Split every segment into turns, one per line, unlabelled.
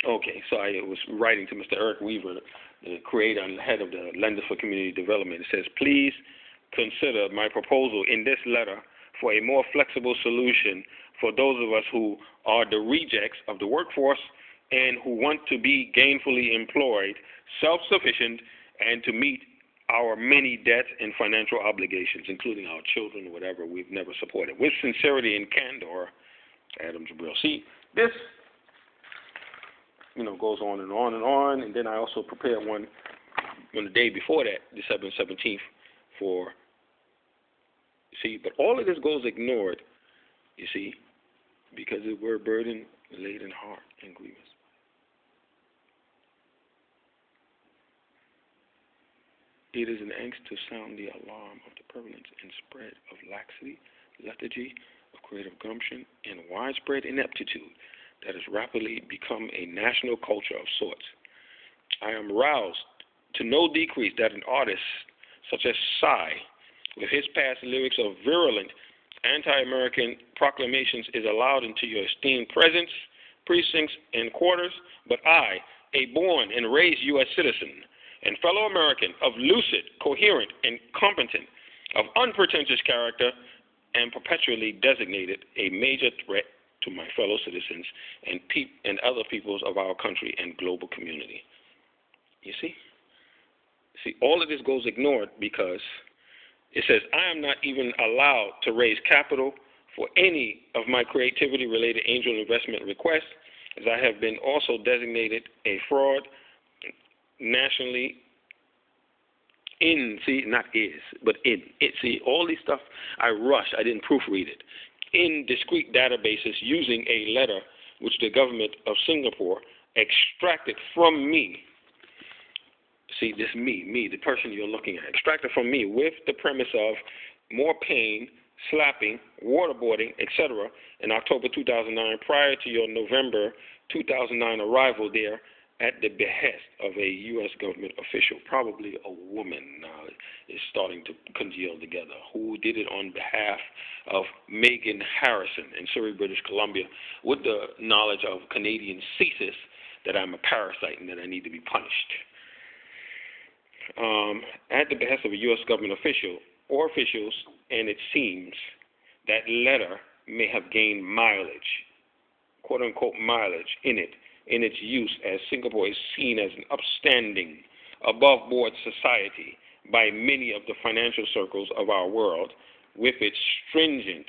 Okay, so I was writing to Mr. Eric Weaver, the creator and head of the Lenders for Community Development. It says, please consider my proposal in this letter for a more flexible solution for those of us who are the rejects of the workforce and who want to be gainfully employed, self-sufficient, and to meet our many debts and financial obligations, including our children, whatever we've never supported. With sincerity and candor, Adam Jabril. See, this, goes on and on and on, and then I also prepared one on the day before that, December 17th, but all of this goes ignored, you see, because we're burdened, laden heart, and grievous. It is an angst to sound the alarm of the prevalence and spread of laxity, lethargy, of creative gumption, and widespread ineptitude that has rapidly become a national culture of sorts. I am roused to no decrease that an artist such as Psy, with his past lyrics of virulent anti-American proclamations, is allowed into your esteemed presence, precincts, and quarters, but I, a born and raised U.S. citizen and fellow American of lucid, coherent, and competent, of unpretentious character, am perpetually designated a major threat to my fellow citizens and other peoples of our country and global community. You see? See, all of this goes ignored because it says I am not even allowed to raise capital for any of my creativity-related angel investment requests, as I have been also designated a fraud nationally all these stuff I rushed, I didn't proofread it, in discrete databases using a letter which the government of Singapore extracted from me. See, this me, the person you're looking at, extracted from me with the premise of more pain, slapping, waterboarding, etc. in October 2009 prior to your November 2009 arrival there at the behest of a U.S. government official, probably a woman is starting to congeal together, who did it on behalf of Megan Harrison in Surrey, British Columbia, with the knowledge of Canadian CSIS that I'm a parasite and that I need to be punished. At the behest of a U.S. government official or officials, and it seems that letter may have gained mileage, quote-unquote mileage, in its use, as Singapore is seen as an upstanding, above-board society by many of the financial circles of our world, with its stringent,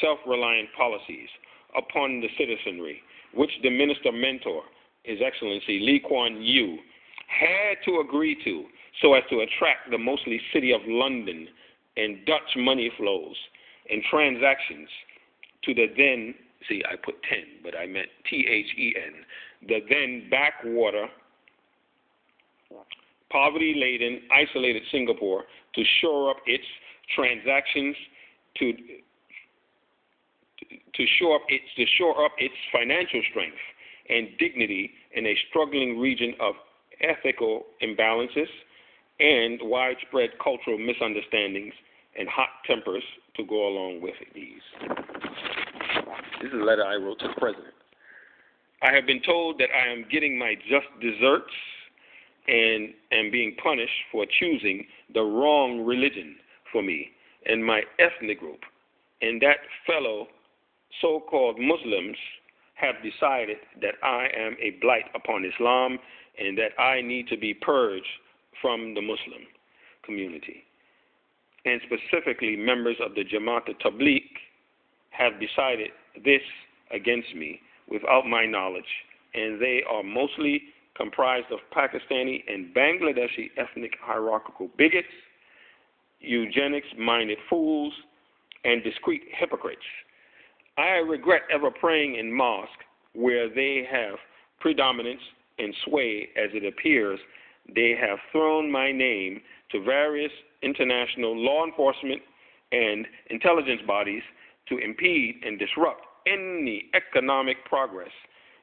self-reliant policies upon the citizenry, which the minister mentor, His Excellency Lee Kuan Yew, had to agree to so as to attract the mostly city of London and Dutch money flows and transactions to the then, see, I put 10, but I meant THEN, the then backwater, poverty-laden, isolated Singapore to shore up its transactions, to shore up its financial strength and dignity in a struggling region of ethical imbalances and widespread cultural misunderstandings and hot tempers to go along with these. This is a letter I wrote to the president. I have been told that I am getting my just desserts and am being punished for choosing the wrong religion for me and my ethnic group, and that fellow so-called Muslims have decided that I am a blight upon Islam and that I need to be purged from the Muslim community. And specifically, members of the Jamaat al-Tabligh have decided this against me without my knowledge, and they are mostly comprised of Pakistani and Bangladeshi ethnic hierarchical bigots, eugenics-minded fools, and discreet hypocrites. I regret ever praying in mosque where they have predominance and sway, as it appears they have thrown my name to various international law enforcement and intelligence bodies to impede and disrupt any economic progress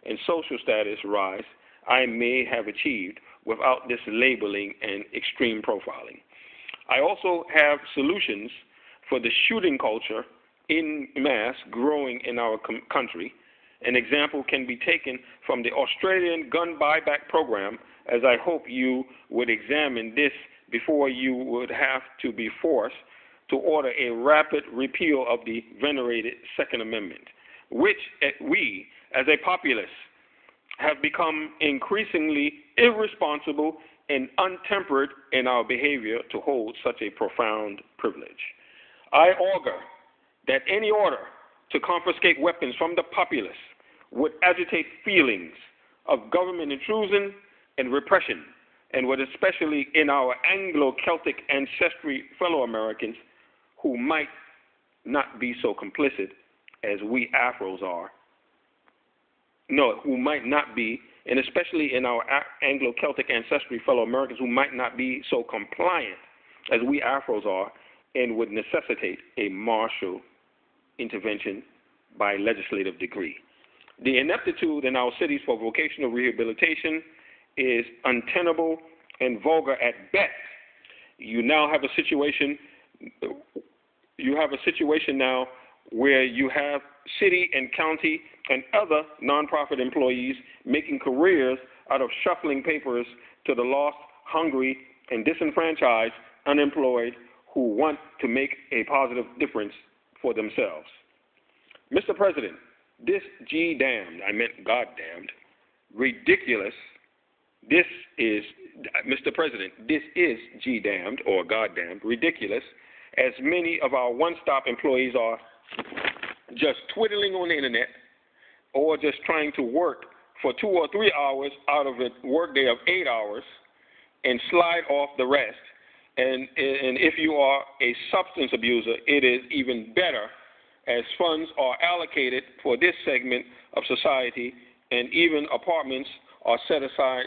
and social status rise I may have achieved without this labeling and extreme profiling. I also have solutions for the shooting culture in mass growing in our country, An example can be taken from the Australian gun buyback program, as I hope you would examine this before you would have to be forced to order a rapid repeal of the venerated Second Amendment, which we, as a populace, have become increasingly irresponsible and untempered in our behavior to hold such a profound privilege. I augur that any order to confiscate weapons from the populace would agitate feelings of government intrusion and repression, and would especially in our Anglo-Celtic ancestry fellow Americans who might not be so complicit as we Afros are. No, who might not be, and especially in our Anglo-Celtic ancestry fellow Americans who might not be so compliant as we Afros are, and would necessitate a martial intervention by legislative decree. The ineptitude in our cities for vocational rehabilitation is untenable and vulgar at best. You have a situation now where you have city and county and other nonprofit employees making careers out of shuffling papers to the lost, hungry, and disenfranchised unemployed who want to make a positive difference for themselves. Mr. President, this G-damned, I meant God-damned, ridiculous, this is, Mr. President, this is G-damned or God-damned, ridiculous, as many of our one-stop employees are just twiddling on the internet or just trying to work for 2 or 3 hours out of a workday of 8 hours and slide off the rest. And if you are a substance abuser, it is even better, as funds are allocated for this segment of society, and even apartments are set aside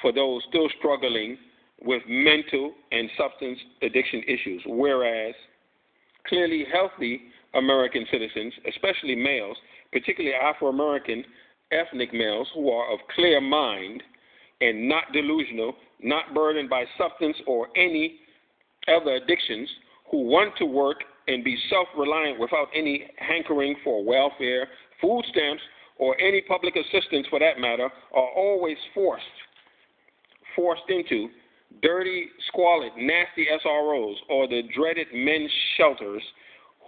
for those still struggling with mental and substance addiction issues, whereas clearly healthy American citizens, especially males, particularly Afro-American ethnic males who are of clear mind and not delusional, not burdened by substance or any other addictions, who want to work and be self-reliant without any hankering for welfare, food stamps, or any public assistance for that matter, are always forced into dirty, squalid, nasty SROs or the dreaded men's shelters,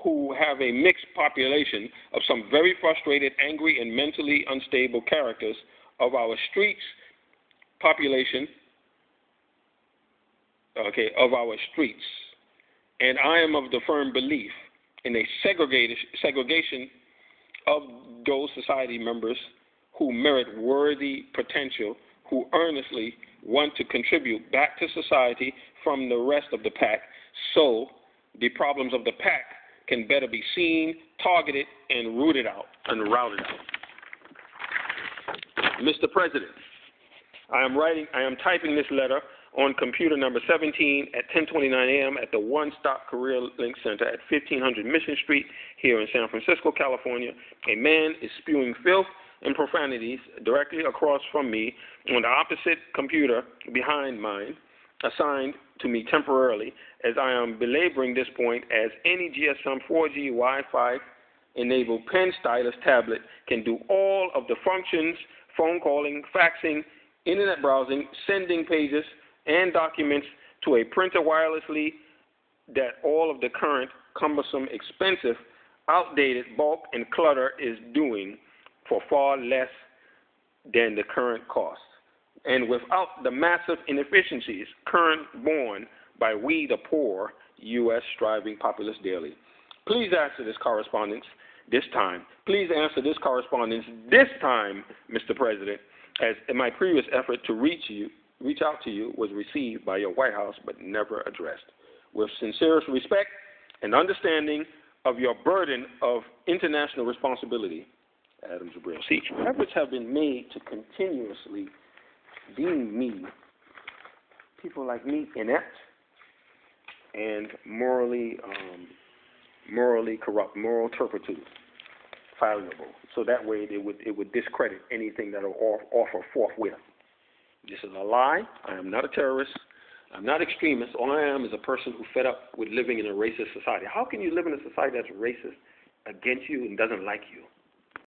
who have a mixed population of some very frustrated, angry, and mentally unstable characters of our streets population, of our streets. And I am of the firm belief in a segregation of those society members who merit worthy potential, who earnestly want to contribute back to society from the rest of the pack, so the problems of the pack can better be seen, targeted, and routed out. Mr. President, I am typing this letter on computer number 17 at 10:29 a.m. at the One Stop Career Link Center at 1500 Mission Street here in San Francisco, California. A man is spewing filth and profanities directly across from me on the opposite computer behind mine, assigned to me temporarily, as I am belaboring this point, as any GSM 4G Wi-Fi enabled pen stylus tablet can do all of the functions: phone calling, faxing, internet browsing, sending pages and documents to a printer wirelessly, that all of the current cumbersome, expensive, outdated bulk and clutter is doing for far less than the current cost, and without the massive inefficiencies current borne by we the poor U.S. striving populace daily. Please answer this correspondence this time. Please answer this correspondence this time, Mr. President, as in my previous effort to reach out to you was received by your White House but never addressed. With sincerest respect and understanding of your burden of international responsibility, Adam Jabril. See, efforts have been made to continuously deem me, people like me, inept and morally corrupt, moral turpitude, fallible. So that way it would discredit anything that will offer forthwith. This is a lie. I am not a terrorist. I'm not extremist. All I am is a person who fed up with living in a racist society. How can you live in a society that's racist against you and doesn't like you?